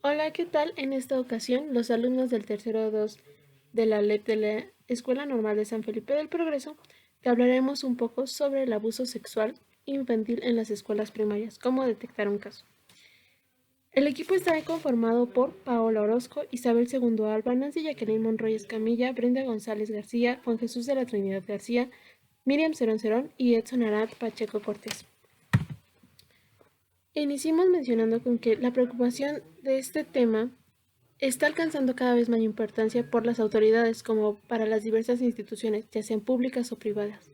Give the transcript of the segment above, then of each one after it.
Hola, ¿qué tal? En esta ocasión, los alumnos del tercero 2 de la LEP de la Escuela Normal de San Felipe del Progreso te hablaremos un poco sobre el abuso sexual infantil en las escuelas primarias, cómo detectar un caso. El equipo está conformado por Paola Orozco, Isabel Segundo Alba, Nancy Jacqueline Monroy Escamilla, Brenda González García, Juan Jesús de la Trinidad García, Miriam Cerón Cerón y Edson Arad Pacheco Cortés. Iniciamos mencionando con que la preocupación de este tema está alcanzando cada vez mayor importancia por las autoridades como para las diversas instituciones, ya sean públicas o privadas.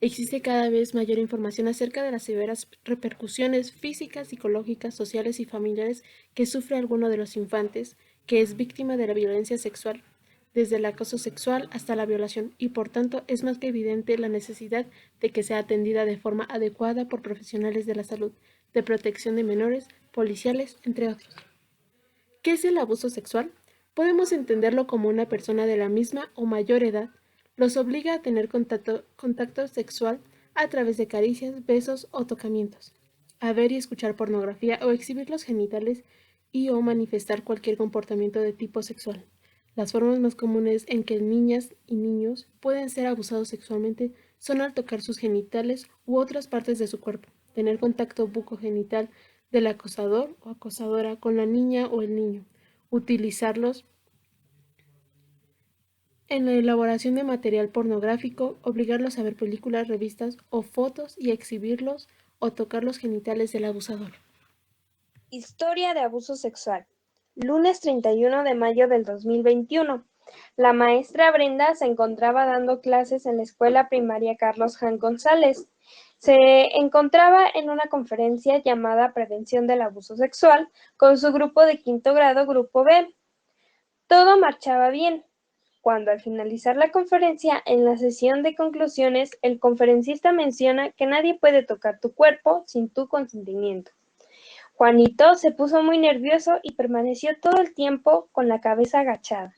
Existe cada vez mayor información acerca de las severas repercusiones físicas, psicológicas, sociales y familiares que sufre alguno de los infantes que es víctima de la violencia sexual, desde el acoso sexual hasta la violación, y por tanto es más que evidente la necesidad de que sea atendida de forma adecuada por profesionales de la salud, de protección de menores, policiales, entre otros. ¿Qué es el abuso sexual? Podemos entenderlo como una persona de la misma o mayor edad los obliga a tener contacto sexual a través de caricias, besos o tocamientos, a ver y escuchar pornografía o exhibir los genitales y o manifestar cualquier comportamiento de tipo sexual. Las formas más comunes en que niñas y niños pueden ser abusados sexualmente son al tocar sus genitales u otras partes de su cuerpo, tener contacto bucogenital del acosador o acosadora con la niña o el niño, utilizarlos en la elaboración de material pornográfico, obligarlos a ver películas, revistas o fotos y exhibirlos o tocar los genitales del abusador. Historia de abuso sexual. Lunes 31 de mayo del 2021. La maestra Brenda se encontraba dando clases en la escuela primaria Carlos Jan González. Se encontraba en una conferencia llamada Prevención del Abuso Sexual con su grupo de quinto grado, Grupo B. Todo marchaba bien, cuando al finalizar la conferencia, en la sesión de conclusiones, el conferencista menciona que nadie puede tocar tu cuerpo sin tu consentimiento. Juanito se puso muy nervioso y permaneció todo el tiempo con la cabeza agachada.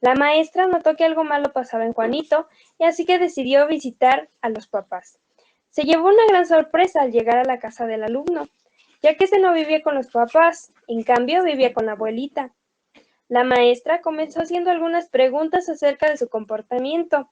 La maestra notó que algo malo pasaba en Juanito y así que decidió visitar a los papás. Se llevó una gran sorpresa al llegar a la casa del alumno, ya que este no vivía con los papás, en cambio vivía con la abuelita. La maestra comenzó haciendo algunas preguntas acerca de su comportamiento.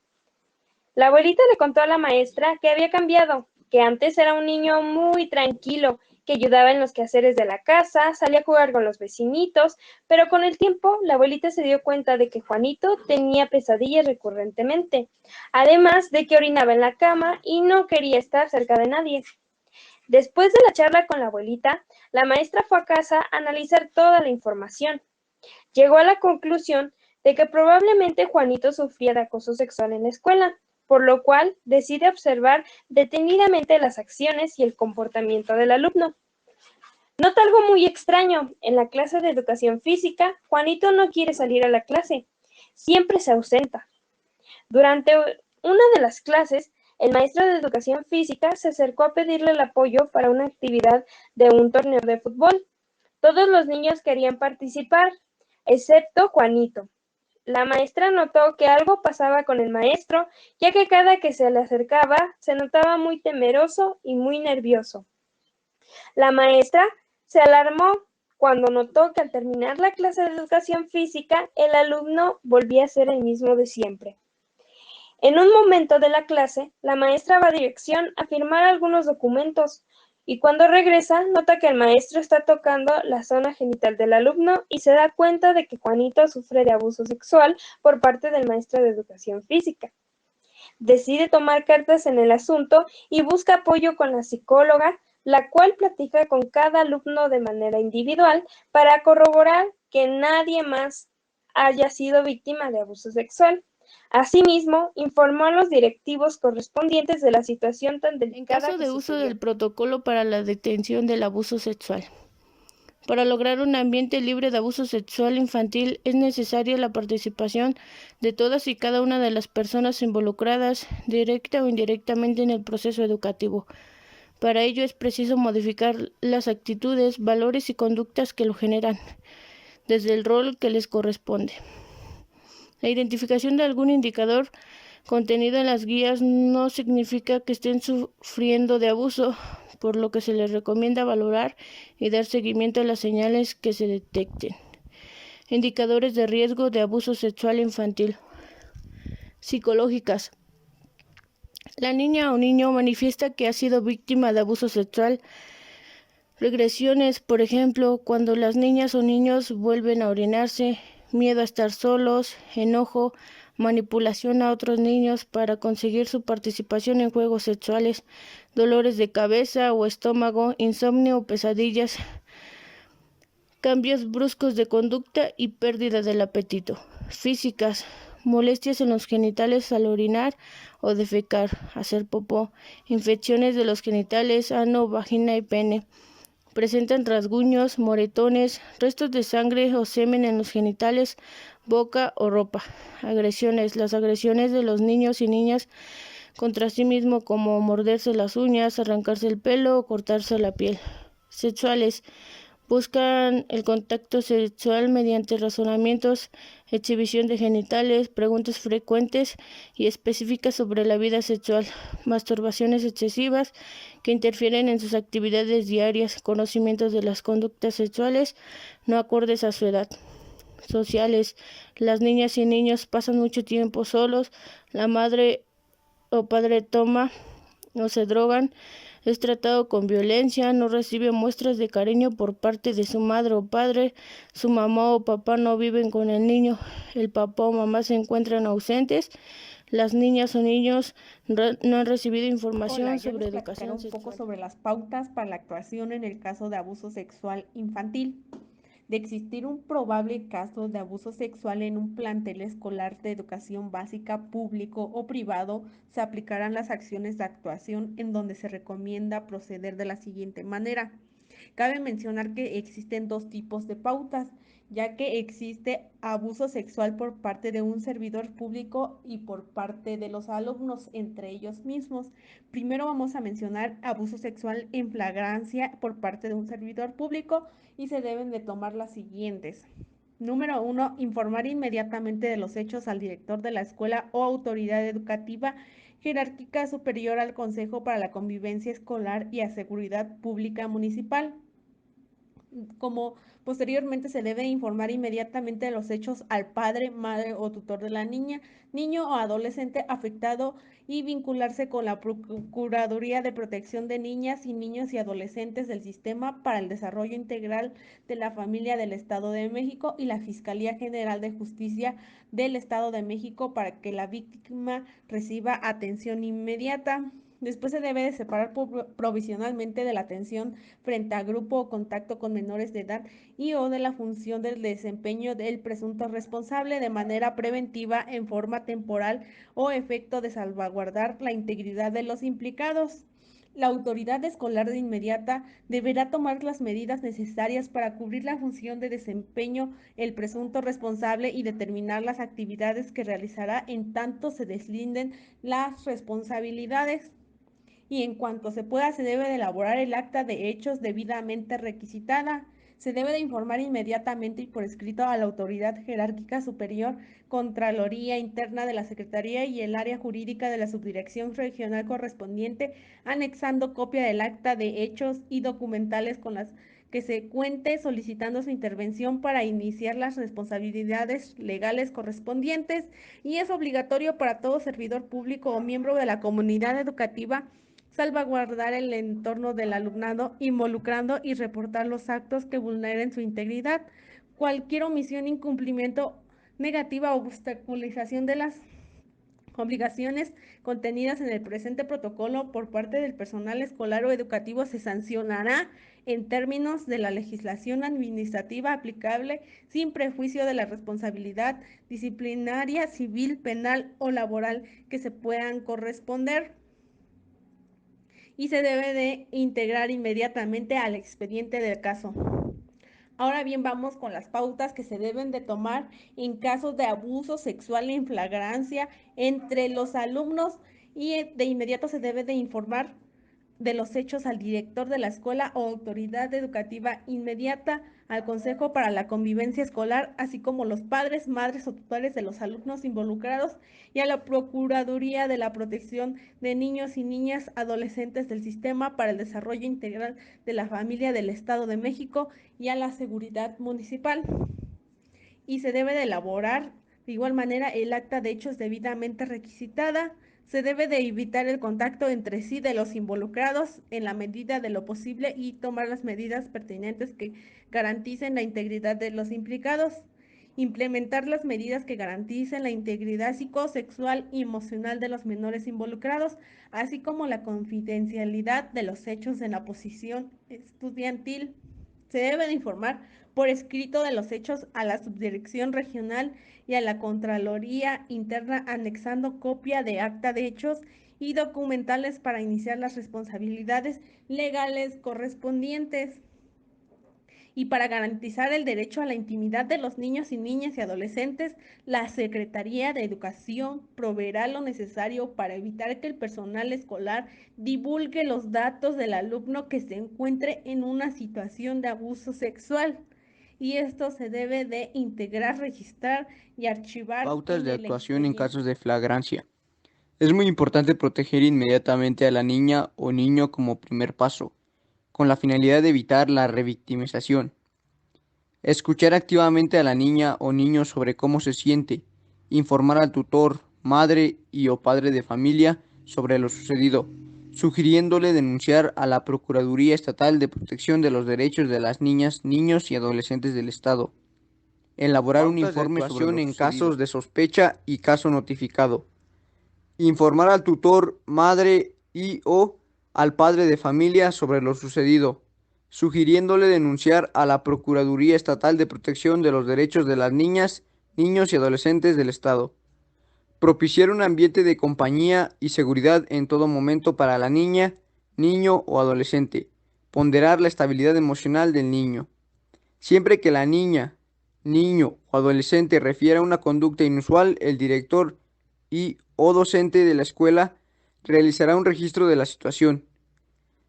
La abuelita le contó a la maestra que había cambiado, que antes era un niño muy tranquilo, que ayudaba en los quehaceres de la casa, salía a jugar con los vecinitos, pero con el tiempo la abuelita se dio cuenta de que Juanito tenía pesadillas recurrentemente, además de que orinaba en la cama y no quería estar cerca de nadie. Después de la charla con la abuelita, la maestra fue a casa a analizar toda la información. Llegó a la conclusión de que probablemente Juanito sufría de acoso sexual en la escuela, por lo cual decide observar detenidamente las acciones y el comportamiento del alumno. Nota algo muy extraño. En la clase de educación física, Juanito no quiere salir a la clase. Siempre se ausenta. Durante una de las clases, el maestro de educación física se acercó a pedirle el apoyo para una actividad de un torneo de fútbol. Todos los niños querían participar, excepto Juanito. La maestra notó que algo pasaba con el maestro, ya que cada que se le acercaba se notaba muy temeroso y muy nervioso. La maestra se alarmó cuando notó que al terminar la clase de educación física, el alumno volvía a ser el mismo de siempre. En un momento de la clase, la maestra va a dirección a firmar algunos documentos y cuando regresa nota que el maestro está tocando la zona genital del alumno y se da cuenta de que Juanito sufre de abuso sexual por parte del maestro de educación física. Decide tomar cartas en el asunto y busca apoyo con la psicóloga, la cual platica con cada alumno de manera individual para corroborar que nadie más haya sido víctima de abuso sexual. Asimismo, informó a los directivos correspondientes de la situación tan En delicada caso que de uso sucedió. del protocolo para la detención del abuso sexual. Para lograr un ambiente libre de abuso sexual infantil es necesaria la participación de todas y cada una de las personas involucradas, directa o indirectamente, en el proceso educativo. Para ello es preciso modificar las actitudes, valores y conductas que lo generan, desde el rol que les corresponde. La identificación de algún indicador contenido en las guías no significa que estén sufriendo de abuso, por lo que se les recomienda valorar y dar seguimiento a las señales que se detecten. Indicadores de riesgo de abuso sexual infantil. Psicológicas. La niña o niño manifiesta que ha sido víctima de abuso sexual. Regresiones, por ejemplo, cuando las niñas o niños vuelven a orinarse, miedo a estar solos, enojo, manipulación a otros niños para conseguir su participación en juegos sexuales, dolores de cabeza o estómago, insomnio o pesadillas, cambios bruscos de conducta y pérdida del apetito. Físicas, molestias en los genitales al orinar o defecar, hacer popó, infecciones de los genitales, ano, vagina y pene. Presentan rasguños, moretones, restos de sangre o semen en los genitales, boca o ropa. Agresiones. Las agresiones de los niños y niñas contra sí mismo, como morderse las uñas, arrancarse el pelo o cortarse la piel. Sexuales. Buscan el contacto sexual mediante razonamientos, exhibición de genitales, preguntas frecuentes y específicas sobre la vida sexual, masturbaciones excesivas que interfieren en sus actividades diarias, conocimientos de las conductas sexuales no acordes a su edad. Sociales. Las niñas y niños pasan mucho tiempo solos, la madre o padre toma o se drogan, es tratado con violencia, no recibe muestras de cariño por parte de su madre o padre, su mamá o papá no viven con el niño, el papá o mamá se encuentran ausentes, las niñas o niños no han recibido información Hola, yo sobre les platicaré educación un poco sexual. sobre las pautas para la actuación en el caso de abuso sexual infantil. De existir un probable caso de abuso sexual en un plantel escolar de educación básica público o privado, se aplicarán las acciones de actuación en donde se recomienda proceder de la siguiente manera. Cabe mencionar que existen dos tipos de pautas, ya que existe abuso sexual por parte de un servidor público y por parte de los alumnos entre ellos mismos. Primero vamos a mencionar abuso sexual en flagrancia por parte de un servidor público y se deben de tomar las siguientes. Número 1. Informar inmediatamente de los hechos al director de la escuela o autoridad educativa jerárquica superior al Consejo para la Convivencia Escolar y a Seguridad Pública Municipal. Como posteriormente se debe informar inmediatamente de los hechos al padre, madre o tutor de la niña, niño o adolescente afectado y vincularse con la Procuraduría de Protección de Niñas y Niños y Adolescentes del Sistema para el Desarrollo Integral de la Familia del Estado de México y la Fiscalía General de Justicia del Estado de México para que la víctima reciba atención inmediata. Después se debe de separar provisionalmente de la atención frente a grupo o contacto con menores de edad y o de la función del desempeño del presunto responsable de manera preventiva en forma temporal o efecto de salvaguardar la integridad de los implicados. La autoridad escolar de inmediata deberá tomar las medidas necesarias para cubrir la función de desempeño el presunto responsable y determinar las actividades que realizará en tanto se deslinden las responsabilidades y en cuanto se pueda se debe de elaborar el acta de hechos debidamente requisitada. Se debe de informar inmediatamente y por escrito a la autoridad jerárquica superior, Contraloría Interna de la Secretaría y el área jurídica de la subdirección regional correspondiente, anexando copia del acta de hechos y documentales con las que se cuente solicitando su intervención para iniciar las responsabilidades legales correspondientes y es obligatorio para todo servidor público o miembro de la comunidad educativa salvaguardar el entorno del alumnado, involucrando y reportar los actos que vulneren su integridad. Cualquier omisión, incumplimiento, negativa o obstaculización de las obligaciones contenidas en el presente protocolo por parte del personal escolar o educativo se sancionará en términos de la legislación administrativa aplicable sin prejuicio de la responsabilidad disciplinaria, civil, penal o laboral que se puedan corresponder y se debe de integrar inmediatamente al expediente del caso. Ahora bien, vamos con las pautas que se deben de tomar en casos de abuso sexual en flagrancia entre los alumnos y de inmediato se debe de informar de los hechos al director de la escuela o autoridad educativa inmediata, al Consejo para la Convivencia Escolar, así como los padres, madres o tutores de los alumnos involucrados, y a la Procuraduría de la Protección de Niños y Niñas Adolescentes del Sistema para el Desarrollo Integral de la Familia del Estado de México y a la Seguridad Municipal. Y se debe de elaborar de igual manera el acta de hechos debidamente requisitada. Se debe de evitar el contacto entre sí de los involucrados en la medida de lo posible y tomar las medidas pertinentes que garanticen la integridad de los implicados. Implementar las medidas que garanticen la integridad psicosexual y emocional de los menores involucrados, así como la confidencialidad de los hechos en la posición estudiantil. Se debe de informar por escrito de los hechos a la Subdirección Regional y a la Contraloría Interna, anexando copia de acta de hechos y documentales para iniciar las responsabilidades legales correspondientes. Y para garantizar el derecho a la intimidad de los niños y niñas y adolescentes, la Secretaría de Educación proveerá lo necesario para evitar que el personal escolar divulgue los datos del alumno que se encuentre en una situación de abuso sexual. Y esto se debe de integrar, registrar y archivar Pautas en de el actuación en expediente. casos de flagrancia. Es muy importante proteger inmediatamente a la niña o niño como primer paso, con la finalidad de evitar la revictimización. Escuchar activamente a la niña o niño sobre cómo se siente, informar al tutor, madre y o padre de familia sobre lo sucedido, sugiriéndole denunciar a la Procuraduría Estatal de Protección de los Derechos de las Niñas, Niños y Adolescentes del Estado. Elaborar un informe sobre actuación en casos de sospecha y caso notificado. Informar al tutor, madre y o al padre de familia sobre lo sucedido, sugiriéndole denunciar a la Procuraduría Estatal de Protección de los Derechos de las Niñas, Niños y Adolescentes del Estado. Propiciar un ambiente de compañía y seguridad en todo momento para la niña, niño o adolescente. Ponderar la estabilidad emocional del niño. Siempre que la niña, niño o adolescente refiera una conducta inusual, el director y o docente de la escuela realizará un registro de la situación.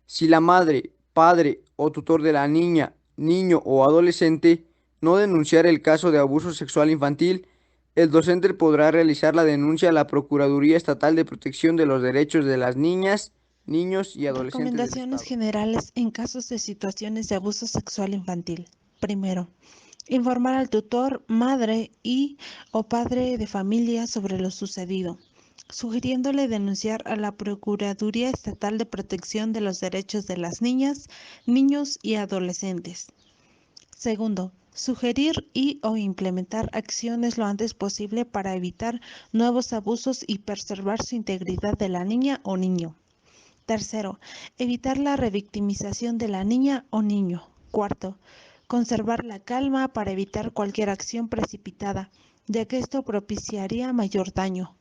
Si la madre, padre o tutor de la niña, niño o adolescente no denunciara el caso de abuso sexual infantil, el docente podrá realizar la denuncia a la Procuraduría Estatal de Protección de los Derechos de las Niñas, Niños y Adolescentes del Recomendaciones Estado. generales en casos de situaciones de abuso sexual infantil. Primero, informar al tutor, madre y o padre de familia sobre lo sucedido, sugiriéndole denunciar a la Procuraduría Estatal de Protección de los Derechos de las Niñas, Niños y Adolescentes. Segundo, sugerir y o implementar acciones lo antes posible para evitar nuevos abusos y preservar su integridad de la niña o niño. Tercero, evitar la revictimización de la niña o niño. Cuarto, conservar la calma para evitar cualquier acción precipitada, ya que esto propiciaría mayor daño.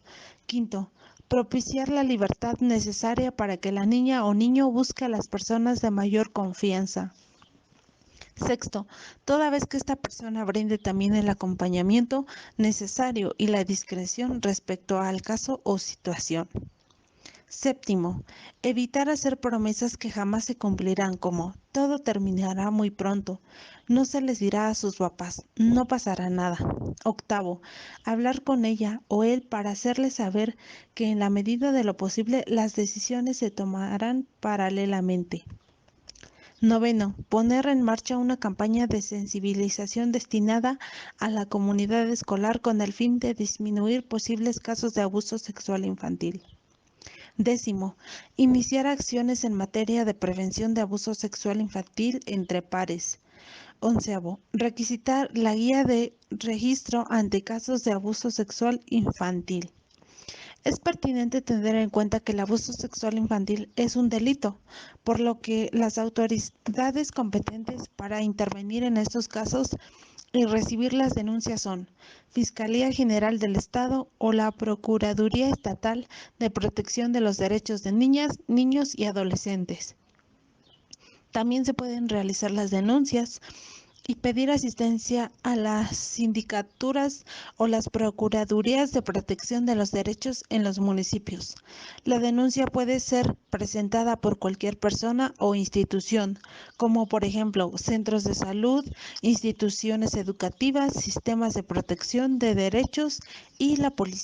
Quinto, propiciar la libertad necesaria para que la niña o niño busque a las personas de mayor confianza. Sexto, toda vez que esta persona brinde también el acompañamiento necesario y la discreción respecto al caso o situación. Séptimo, evitar hacer promesas que jamás se cumplirán, como todo terminará muy pronto, no se les dirá a sus papás, no pasará nada. Octavo, hablar con ella o él para hacerles saber que en la medida de lo posible las decisiones se tomarán paralelamente. Noveno, poner en marcha una campaña de sensibilización destinada a la comunidad escolar con el fin de disminuir posibles casos de abuso sexual infantil. Décimo, iniciar acciones en materia de prevención de abuso sexual infantil entre pares. Onceavo, requisitar la guía de registro ante casos de abuso sexual infantil. Es pertinente tener en cuenta que el abuso sexual infantil es un delito, por lo que las autoridades competentes para intervenir en estos casos y recibir las denuncias son Fiscalía General del Estado o la Procuraduría Estatal de Protección de los Derechos de Niñas, Niños y Adolescentes. También se pueden realizar las denuncias y pedir asistencia a las sindicaturas o las procuradurías de protección de los derechos en los municipios. La denuncia puede ser presentada por cualquier persona o institución, como por ejemplo centros de salud, instituciones educativas, sistemas de protección de derechos y la policía.